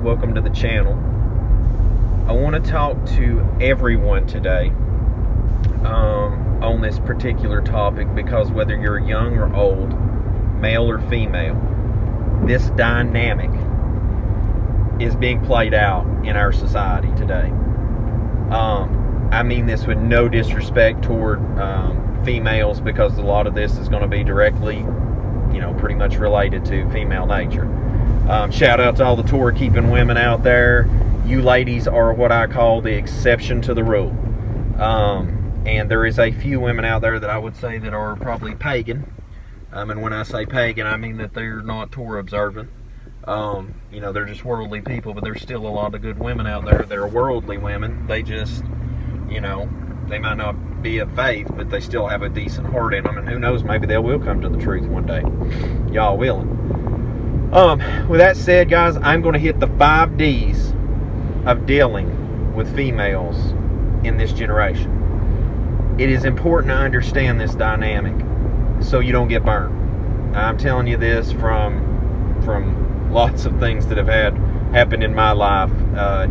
welcome to the channel. I want to talk to everyone today on this particular topic because whether you're young or old, male or female, this dynamic is being played out in our society today. I mean this with no disrespect toward females, because a lot of this is going to be directly, pretty much related to female nature. Shout out to all the Torah-keeping women out there. You ladies are what I call the exception to the rule. And there is a few women out there that I would say that are probably pagan. And when I say pagan, I mean that they're not Torah observant. They're just worldly people, but there's still a lot of good women out there that are worldly women. They just, they might not be of faith, but they still have a decent heart in them. And who knows, maybe they will come to the truth one day. Y'all willing. With that said, guys, I'm going to hit the 5 D's of dealing with females in this generation. It is important to understand this dynamic so you don't get burned. I'm telling you this from lots of things that have happened in my life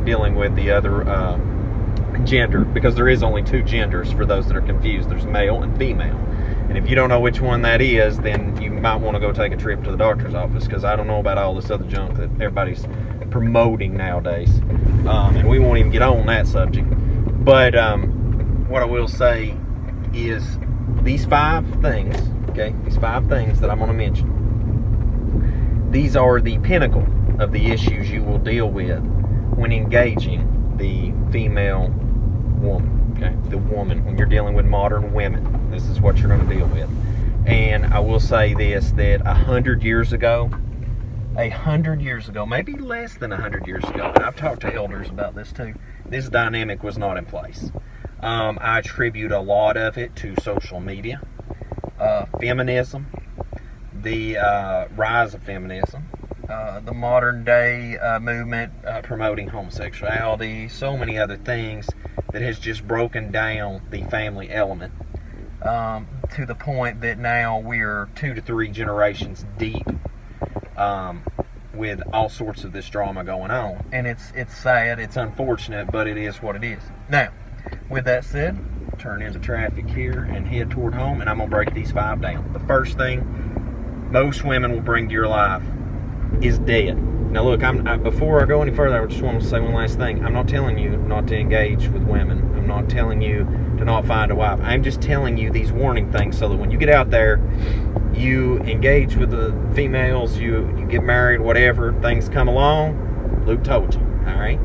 dealing with the other gender, because there is only 2 genders for those that are confused. There's male and female. And if you don't know which one that is, then you might want to go take a trip to the doctor's office, because I don't know about all this other junk that everybody's promoting nowadays. And we won't even get on that subject. But what I will say is these 5 things, these 5 things that I'm going to mention, these are the pinnacle of the issues you will deal with when engaging the female woman. The woman, when you're dealing with modern women, this is what you're going to deal with. And I will say this, that 100 years ago, maybe less than 100 years ago, and I've talked to elders about this too, this dynamic was not in place. I attribute a lot of it to social media, feminism, the rise of feminism, the modern day movement promoting homosexuality, so many other things that has just broken down the family element to the point that now we're 2 to 3 generations deep with all sorts of this drama going on. And it's sad, it's unfortunate, but it is what it is. Now, with that said, turn into traffic here and head toward home, and I'm going to break these 5 down. The first thing most women will bring to your life is debt. Now look, before I go any further, I just want to say one last thing. I'm not telling you not to engage with women. I'm not telling you to not find a wife. I'm just telling you these warning things so that when you get out there, you engage with the females, you get married, whatever, things come along, Luke told you, all right?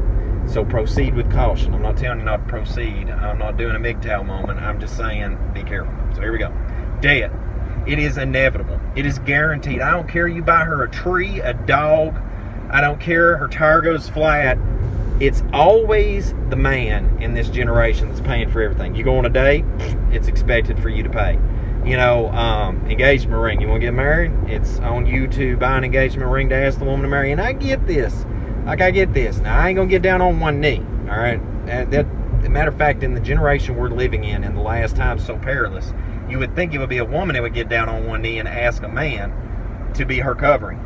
So proceed with caution. I'm not telling you not to proceed. I'm not doing a MGTOW moment. I'm just saying be careful. So here we go. Debt. It is inevitable. It is guaranteed. I don't care you buy her a tree, a dog. I don't care her tire goes flat. It's always the man in this generation that's paying for everything. You go on a date, it's expected for you to pay. Engagement ring. You want to get married? It's on you to buy an engagement ring to ask the woman to marry. And I get this. I get this. Now, I ain't going to get down on one knee. All right? As a matter of fact, in the generation we're living in the last time so perilous, you would think it would be a woman that would get down on one knee and ask a man to be her covering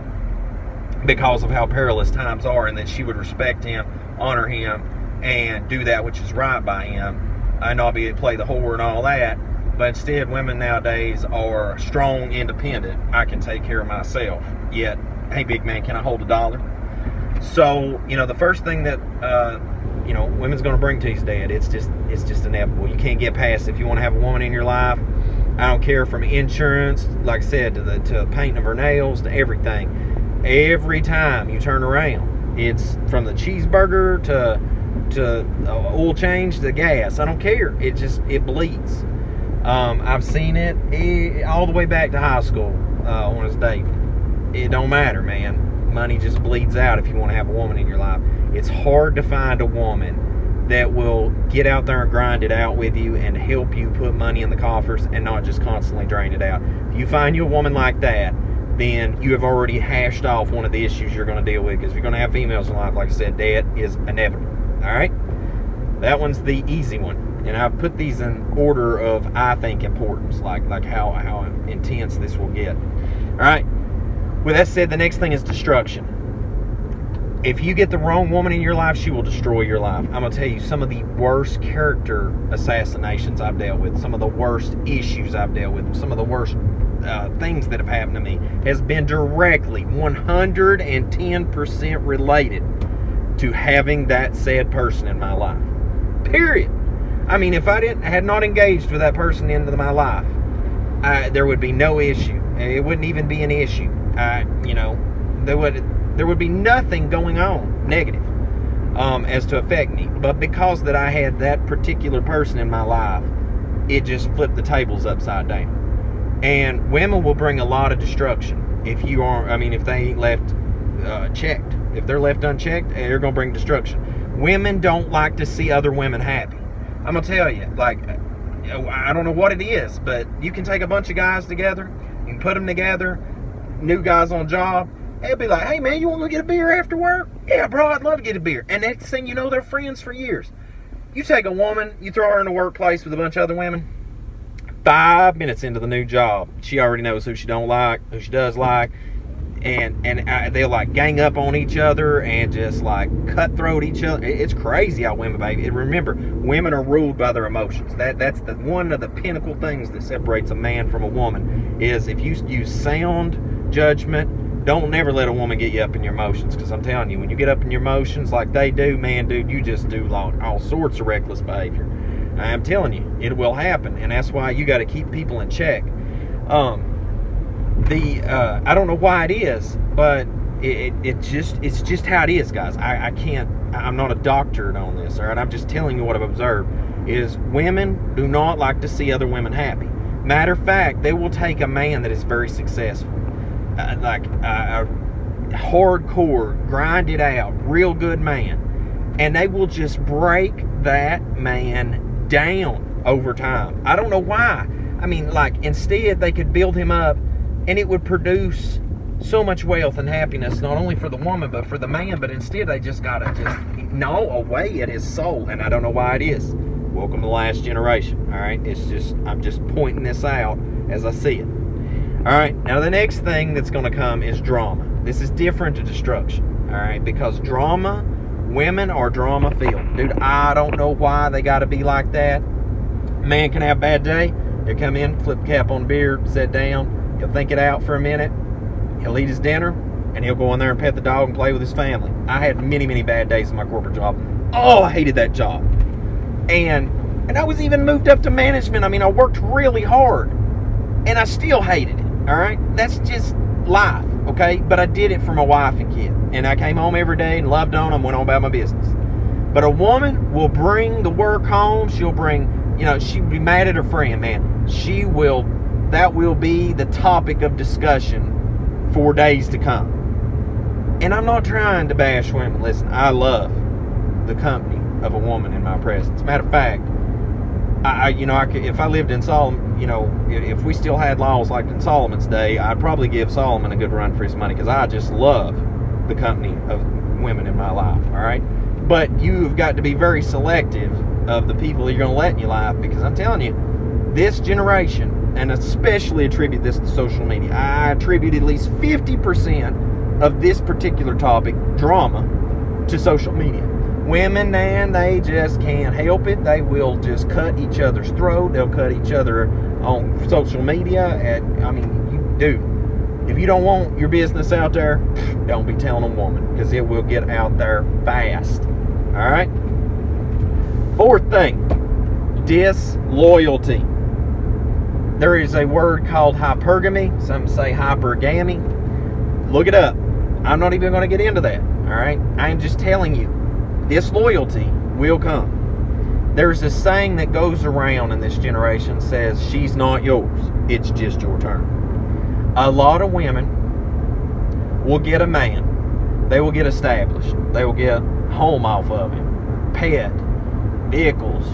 because of how perilous times are, and that she would respect him, honor him, and do that which is right by him, and not be play the whore and all that. But instead, women nowadays are strong, independent. I can take care of myself. Yet, hey, big man, can I hold $1? So, the first thing that women's going to bring to you is debt. It's just inevitable. You can't get past it. If you want to have a woman in your life, I don't care, from insurance, like I said, to painting of her nails, to everything. Every time you turn around, it's from the cheeseburger to oil change to gas. I don't care. It bleeds. I've seen it all the way back to high school when I was dating. It don't matter, man. Money just bleeds out if you want to have a woman in your life. It's hard to find a woman that will get out there and grind it out with you and help you put money in the coffers and not just constantly drain it out. If you find you a woman like that, then you have already hashed off one of the issues you're going to deal with. Because if you're going to have females in life, like I said, debt is inevitable. All right? That one's the easy one. And I've put these in order of, I think, importance, like how intense this will get. All right? With that said, the next thing is destruction. If you get the wrong woman in your life, she will destroy your life. I'm going to tell you, some of the worst character assassinations I've dealt with, some of the worst issues I've dealt with, some of the worst things that have happened to me has been directly 110% related to having that said person in my life. Period. I mean, if I had not engaged with that person into my life, there would be no issue. It wouldn't even be an issue. There would be nothing going on negative as to affect me. But because that I had that particular person in my life, it just flipped the tables upside down. And women will bring a lot of destruction if they ain't left checked. If they're left unchecked, they're going to bring destruction. Women don't like to see other women happy. I'm going to tell you, I don't know what it is, but you can take a bunch of guys together, you can put them together, new guys on job, they'll be like, hey man, you want to go get a beer after work? Yeah, bro, I'd love to get a beer. And next thing you know, they're friends for years. You take a woman, you throw her in the workplace with a bunch of other women, 5 minutes into the new job, she already knows who she don't like, who she does like, and they'll like gang up on each other and just like cutthroat each other. It's crazy how women, baby. And remember, women are ruled by their emotions. That's the one of the pinnacle things that separates a man from a woman is if you use sound judgment. Don't never let a woman get you up in your emotions, because I'm telling you, when you get up in your emotions like they do, man, dude, you just do all sorts of reckless behavior. I'm telling you, it will happen, and that's why you got to keep people in check. I don't know why it is, but it's just how it is, guys. I'm not a doctor on this, all right? I'm just telling you what I've observed is women do not like to see other women happy. Matter of fact, they will take a man that is very successful, hardcore, grind it out, real good man, and they will just break that man down over time. I don't know why. I mean, instead they could build him up and it would produce so much wealth and happiness, not only for the woman but for the man, but instead they just gotta gnaw away at his soul, and I don't know why it is. Welcome to the last generation, all right? I'm just pointing this out as I see it. All right, now the next thing that's going to come is drama. This is different to destruction, all right? Because women are drama-filled. Dude, I don't know why they got to be like that. Man can have a bad day. He'll come in, flip the cap on beer, sit down. He'll think it out for a minute. He'll eat his dinner, and he'll go in there and pet the dog and play with his family. I had many, many bad days in my corporate job. Oh, I hated that job. And I was even moved up to management. I mean, I worked really hard, and I still hated it. All right, that's just life, okay? But I did it for my wife and kid, and I came home every day and loved on them, went on about my business. But a woman will bring the work home. She'll bring, she'll be mad at her friend, man. That will be the topic of discussion for days to come. And I'm not trying to bash women. Listen, I love the company of a woman in my presence. Matter of fact, if I lived in Solomon, if we still had laws like in Solomon's day, I'd probably give Solomon a good run for his money, because I just love the company of women in my life, all right? But you've got to be very selective of the people you're going to let in your life, because I'm telling you, this generation, and especially attribute this to social media, I attribute at least 50% of this particular topic, drama, to social media. Women, man, they just can't help it. They will just cut each other's throat. They'll cut each other on social media. If you don't want your business out there, don't be telling a woman, because it will get out there fast. All right? Fourth thing, disloyalty. There is a word called hypergamy. Some say hypergamy. Look it up. I'm not even going to get into that. All right? I'm just telling you, disloyalty will come. There's a saying that goes around in this generation, says, she's not yours, it's just your turn. A lot of women will get a man, they will get established, they will get home off of him, pet, vehicles,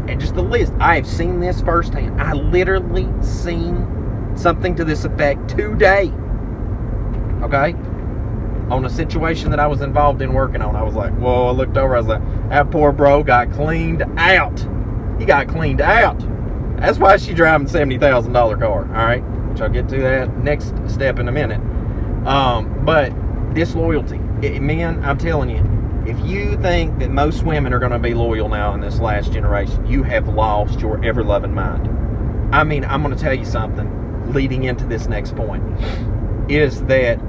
and just the list. I have seen this firsthand. I literally seen something to this effect today, okay? On a situation that I was involved in working on. I was like, whoa, I looked over, I was like, that poor bro got cleaned out. He got cleaned out. That's why she's driving a $70,000 car, all right? Which I'll get to that next step in a minute. But disloyalty. Men, I'm telling you, if you think that most women are going to be loyal now in this last generation, you have lost your ever-loving mind. I mean, I'm going to tell you something leading into this next point, is that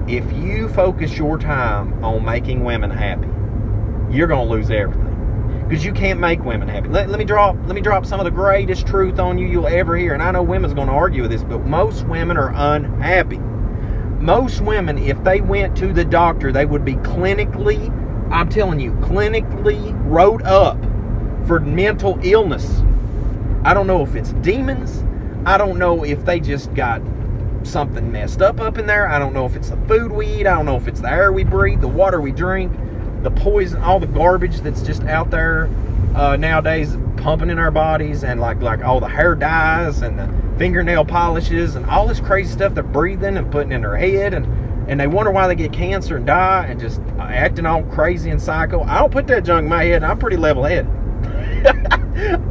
if you focus your time on making women happy, you're going to lose everything. Because you can't make women happy. Let me drop some of the greatest truth on you you'll ever hear. And I know women's going to argue with this, but most women are unhappy. Most women, if they went to the doctor, they would be clinically, I'm telling you, clinically wrote up for mental illness. I don't know if it's demons. I don't know if they just got something messed up in there. I don't know if it's the food we eat. I don't know if it's the air we breathe, the water we drink, the poison, all the garbage that's just out there nowadays pumping in our bodies, and like all the hair dyes and the fingernail polishes and all this crazy stuff they're breathing and putting in their head, and they wonder why they get cancer and die and just acting all crazy and psycho. I don't put that junk in my head. I'm pretty level-headed.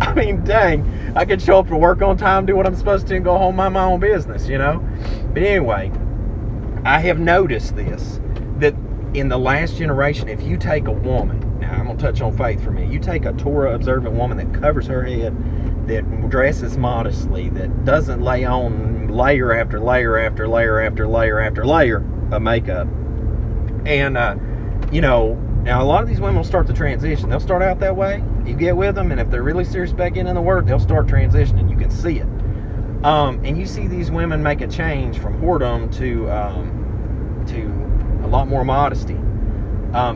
I mean, dang, I could show up to work on time, do what I'm supposed to, and go home, mind my own business, you know? But anyway, I have noticed this, that in the last generation, if you take a woman, now I'm going to touch on faith for me, you take a Torah observant woman that covers her head, that dresses modestly, that doesn't lay on layer after layer after layer after layer after layer of makeup, and you know, now a lot of these women will start to transition. They'll start out that way, you get with them, and if they're really serious about getting in the Word, they'll start transitioning. You can see it, and you see these women make a change from whoredom to a lot more modesty.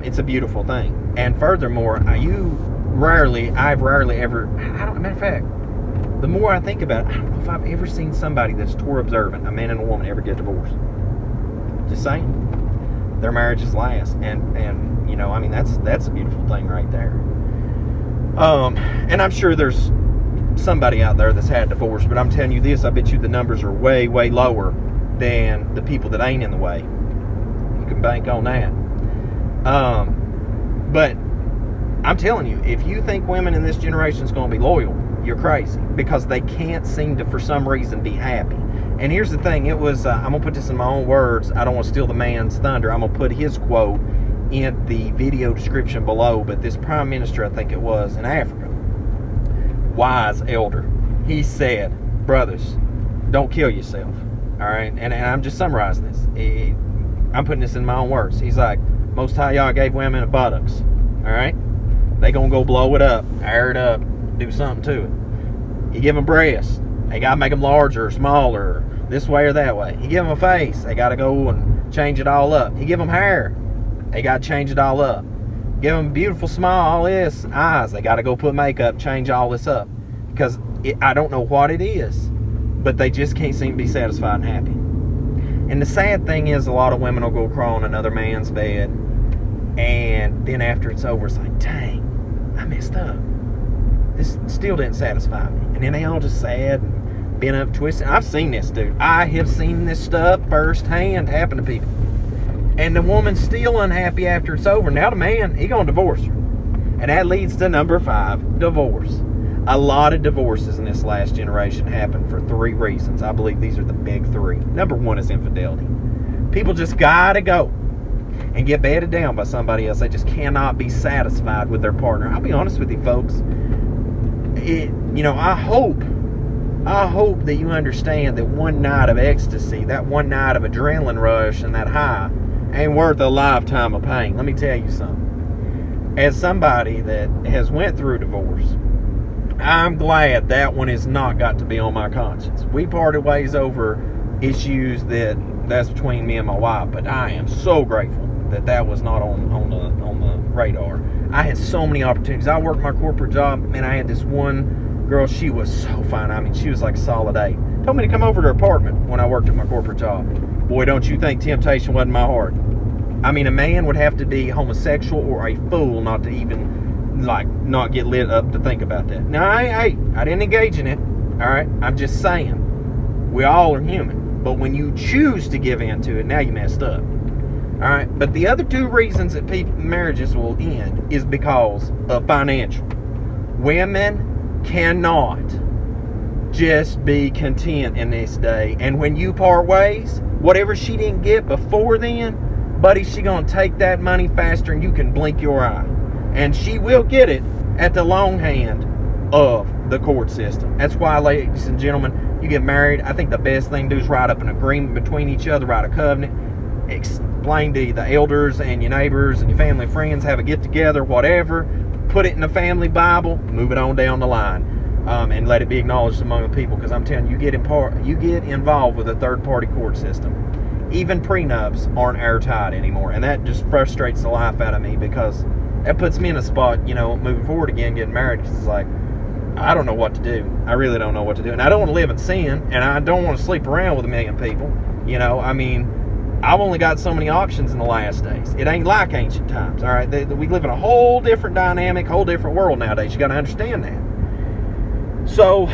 It's a beautiful thing. And furthermore, I've rarely ever, matter of fact, the more I think about it, I don't know if I've ever seen somebody that's Torah observant, a man and a woman, ever get divorced. Just saying. Their marriages last. And you know, I mean, that's a beautiful thing right there. And I'm sure there's somebody out there that's had divorce, but I'm telling you this, I bet you the numbers are way, way lower than the people that ain't in the way. You can bank on that. But I'm telling you, if you think women in this generation is going to be loyal, you're crazy, because they can't seem to, for some reason, be happy. And here's the thing, it was, I'm going to put this in my own words, I don't want to steal the man's thunder, I'm going to put his quote in the video description below, but this prime minister, I think it was, in Africa, wise elder, he said, brothers, don't kill yourself, all right? And I'm just summarizing this. I'm putting this in my own words. He's like, Most High Yah gave women a buttocks, all right? They gonna go blow it up, air it up, do something to it. You give them breasts, they gotta make them larger or smaller, this way or that way. You give them a face, they gotta go and change it all up. You give them hair, they gotta change it all up. Give them a beautiful smile, all this, eyes, they gotta go put makeup, change all this up. Because I don't know what it is, but they just can't seem to be satisfied and happy. And the sad thing is, a lot of women will go crawl on another man's bed, and then after it's over, it's like, dang, I messed up. This still didn't satisfy me. And then they all just sad and bent up, twisted. I've seen this, dude. I have seen this stuff firsthand happen to people. And the woman's still unhappy after it's over. Now the man, he gonna divorce her. And that leads to number 5, divorce. A lot of divorces in this last generation happen for 3 reasons. I believe these are the big 3. Number 1 is infidelity. People just gotta go and get bedded down by somebody else. They just cannot be satisfied with their partner. I'll be honest with you, folks. I hope that you understand that one night of ecstasy, that one night of adrenaline rush and that high ain't worth a lifetime of pain. Let me tell you something. As somebody that has went through divorce, I'm glad that one has not got to be on my conscience. We parted ways over issues that's between me and my wife, but I am so grateful that was not on the radar. I had so many opportunities. I worked my corporate job, and I had this one girl. She was so fine. I mean, she was like solid A. Told me to come over to her apartment when I worked at my corporate job. Boy, don't you think temptation wasn't my heart. I mean, a man would have to be homosexual or a fool not to even not get lit up to think about that. Now, I didn't engage in it. All right, I'm just saying, we all are human. But when you choose to give in to it, now you messed up. All right, but the other 2 reasons that marriages will end is because of financial. Women cannot just be content in this day. And when you part ways, whatever she didn't get before then, buddy, she gonna take that money faster than you can blink your eye. And she will get it at the long hand of the court system. That's why, ladies and gentlemen, you get married. I think the best thing to do is write up an agreement between each other, write a covenant, explain to the elders and your neighbors and your family and friends, have a get together, whatever, put it in the family Bible, move it on down the line, and let it be acknowledged among the people. Because I'm telling you, you get involved with a third-party court system. Even prenups aren't airtight anymore, and that just frustrates the life out of me, because that puts me in a spot, moving forward again, getting married, because it's like, I don't know what to do. I really don't know what to do. And I don't want to live in sin, and I don't want to sleep around with a million people. I've only got so many options in the last days. It ain't like ancient times, all right? We live in a whole different dynamic, whole different world nowadays. You got to understand that. So,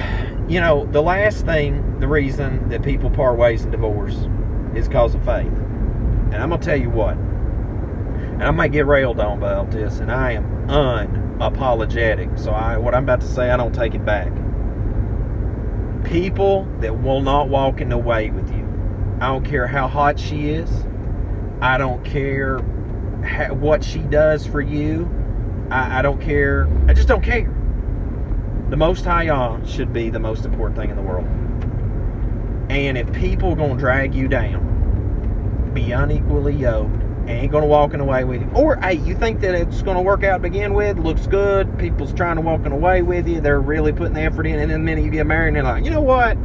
the last thing, the reason that people part ways in divorce is because of faith. And I'm going to tell you what, and I might get railed on about this, and I am unapologetic. So what I'm about to say, I don't take it back. People that will not walk in the way with you. I don't care how hot she is. I don't care what she does for you. I don't care. I just don't care. The Most High Yah should be the most important thing in the world. And if people are going to drag you down, be unequally yoked, ain't going to walk in the way with you, or hey, you think that it's going to work out to begin with, looks good, people's trying to walk in the way with you, they're really putting the effort in, and then the minute you get married, and they're like, you know what,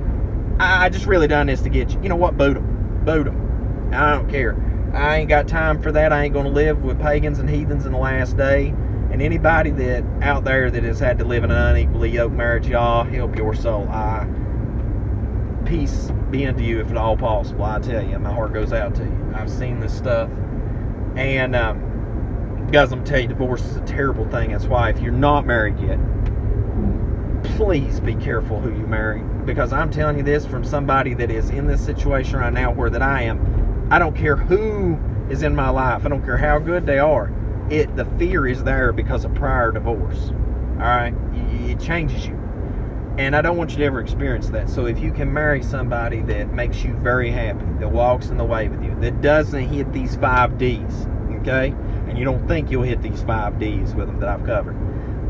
I just really done this to get you. You know what, boot them. I don't care. I ain't got time for that. I ain't going to live with pagans and heathens in the last day. And anybody that out there that has had to live in an unequally yoked marriage, y'all, help your soul. Peace be unto you if at all possible. I tell you, my heart goes out to you. I've seen this stuff. And guys, I'm going to tell you, divorce is a terrible thing. That's why if you're not married yet, please be careful who you marry. Because I'm telling you this from somebody that is in this situation right now where that I am. I don't care who is in my life. I don't care how good they are. The fear is there because of prior divorce. Alright? It changes you. And I don't want you to ever experience that. So if you can marry somebody that makes you very happy, that walks in the way with you, that doesn't hit these 5 Ds, okay? And you don't think you'll hit these 5 Ds with them that I've covered,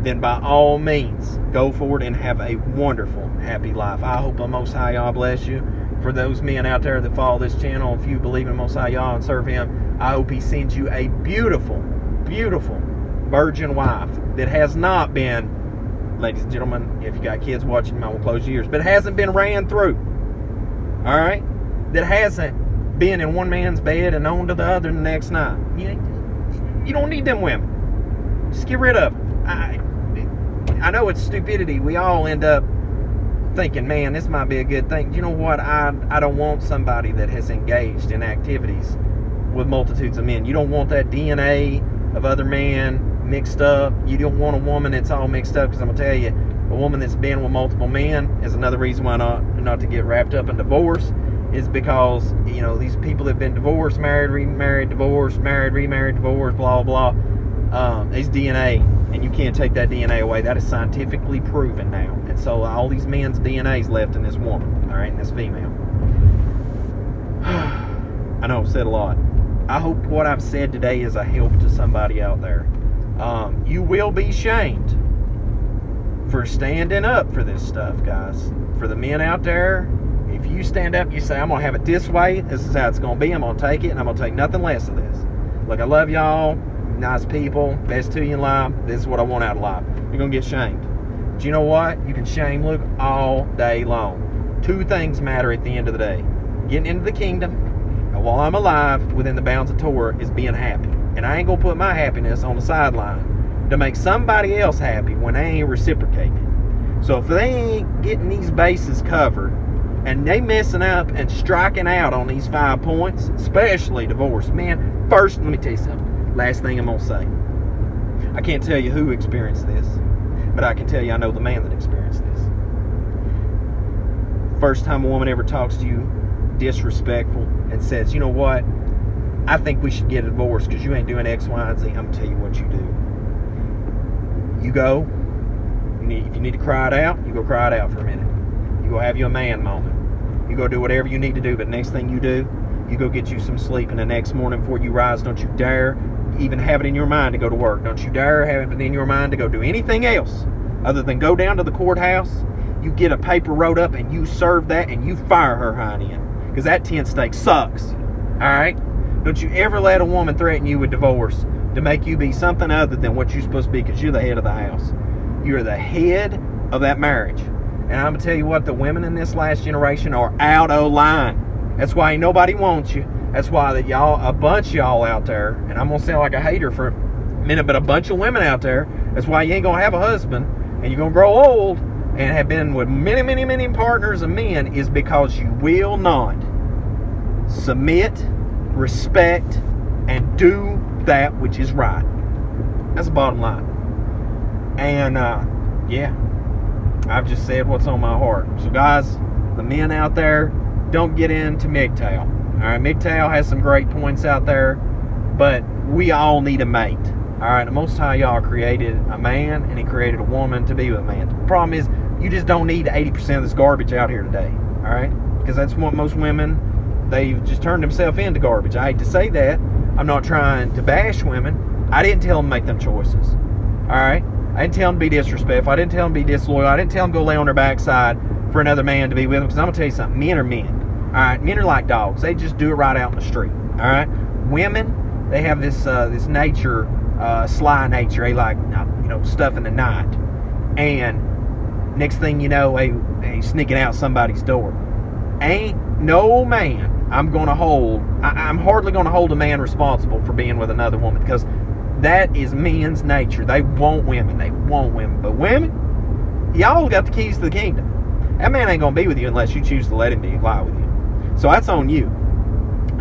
then by all means, go forward and have a wonderful, happy life. I hope the Most High Yah bless you. For those men out there that follow this channel, if you believe in Most High Yah and serve Him, I hope He sends you a beautiful, beautiful virgin wife that has not been, ladies and gentlemen, if you got kids watching, you might want to close your ears, but it hasn't been ran through. All right? That hasn't been in one man's bed and on to the other the next night. You don't need them women. Just get rid of them. I know it's stupidity. We all end up thinking, man, this might be a good thing. You know what? I don't want somebody that has engaged in activities with multitudes of men. You don't want that DNA of other men mixed up. You don't want a woman that's all mixed up, because I'm going to tell you, a woman that's been with multiple men is another reason why not to get wrapped up in divorce, is because, these people that have been divorced, married, remarried, divorced, married, remarried, divorced, blah, blah, it's DNA, and you can't take that DNA away. That is scientifically proven now. And so all these men's DNA is left in this woman, all right, in this female. I know I've said a lot. I hope what I've said today is a help to somebody out there. You will be shamed for standing up for this stuff, guys. For the men out there, if you stand up, you say, I'm going to have it this way, this is how it's going to be, I'm going to take it, and I'm going to take nothing less of this. Look, I love y'all, nice people, best to you in life, this is what I want out of life. You're going to get shamed. But you know what? You can shame Luke all day long. 2 things matter at the end of the day. Getting into the kingdom, and while I'm alive, within the bounds of Torah, is being happy. And I ain't going to put my happiness on the sideline to make somebody else happy when they ain't reciprocating. So if they ain't getting these bases covered, and they messing up and striking out on these 5 points, especially divorce, man, first, let me tell you something. Last thing I'm going to say. I can't tell you who experienced this, but I can tell you I know the man that experienced this. First time a woman ever talks to you disrespectful and says, you know what, I think we should get a divorce because you ain't doing X, Y, and Z. I'm going to tell you what you do. You go, if you need to cry it out, you go cry it out for a minute. You go have you a man moment. You go do whatever you need to do, but next thing you do, you go get you some sleep, and the next morning before you rise, don't you dare even have it in your mind to go to work. Don't you dare have it in your mind to go do anything else other than go down to the courthouse. You get a paper wrote up and you serve that and you fire her hind end, because that 10 steak sucks. All right? Don't you ever let a woman threaten you with divorce to make you be something other than what you're supposed to be, because you're the head of the house. You're the head of that marriage. And I'm going to tell you what, the women in this last generation are out of line. That's why ain't nobody wants you. That's why that y'all, a bunch of y'all out there, and I'm going to sound like a hater for a minute, but a bunch of women out there, that's why you ain't going to have a husband and you're going to grow old and have been with many, many, many partners of men, is because you will not submit, respect, and do that which is right. That's the bottom line. And yeah, I've just said what's on my heart. So guys, the men out there, don't get into MGTOW. All right, MGTOW has some great points out there, but we all need a mate. All right, the Most High Yah created a man and He created a woman to be with a man. The problem is, you just don't need 80% of this garbage out here today. All right, because that's what most women, they've just turned themselves into garbage. I hate to say that. I'm not trying to bash women. I didn't tell them to make them choices. All right, I didn't tell them to be disrespectful. I didn't tell them to be disloyal. I didn't tell them to go lay on their backside for another man to be with them. Because I'm gonna tell you something. Men are men. All right, men are like dogs. They just do it right out in the street. All right, women, they have this this nature, sly nature. They like, stuff in the night, and next thing you know, they sneaking out somebody's door. Ain't no man I'm hardly gonna hold a man responsible for being with another woman, because that is men's nature. They want women. But women, y'all got the keys to the kingdom. That man ain't gonna be with you unless you choose to let him lie with you. So that's on you.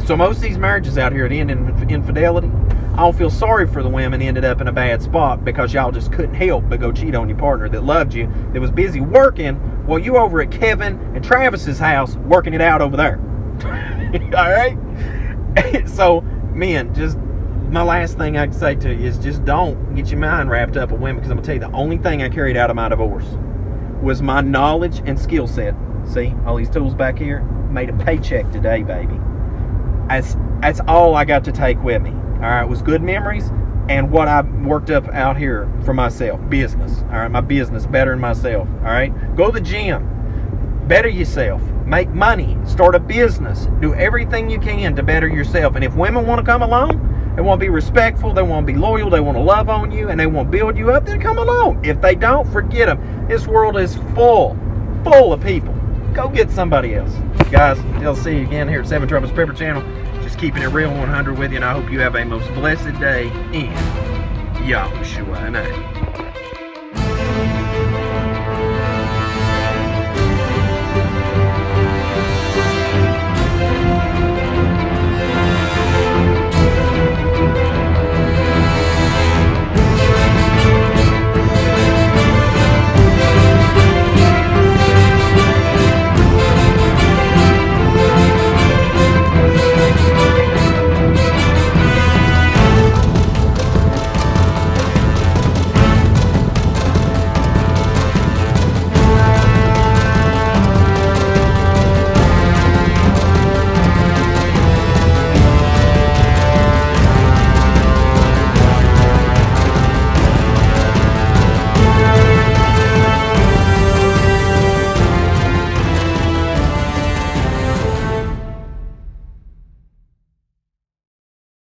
So most of these marriages out here that end in infidelity, I don't feel sorry for the women ended up in a bad spot because y'all just couldn't help but go cheat on your partner that loved you, that was busy working while you over at Kevin and Travis's house working it out over there. All right? So, men, just my last thing I can say to you is just don't get your mind wrapped up with women, because I'm going to tell you the only thing I carried out of my divorce was my knowledge and skill set. See, all these tools back here, made a paycheck today, baby. That's all I got to take with me. All right, it was good memories and what I worked up out here for myself. Business. All right, my business, bettering myself. All right, go to the gym, better yourself, make money, start a business, do everything you can to better yourself. And if women want to come along, they want to be respectful, they want to be loyal, they want to love on you, and they want to build you up, then come along. If they don't, forget them. This world is full of people. Go get somebody else. Guys, I'll see you again here at Seven Troubles Prepper Channel. Just keeping it real 100 with you, and I hope you have a most blessed day in Yahushua name.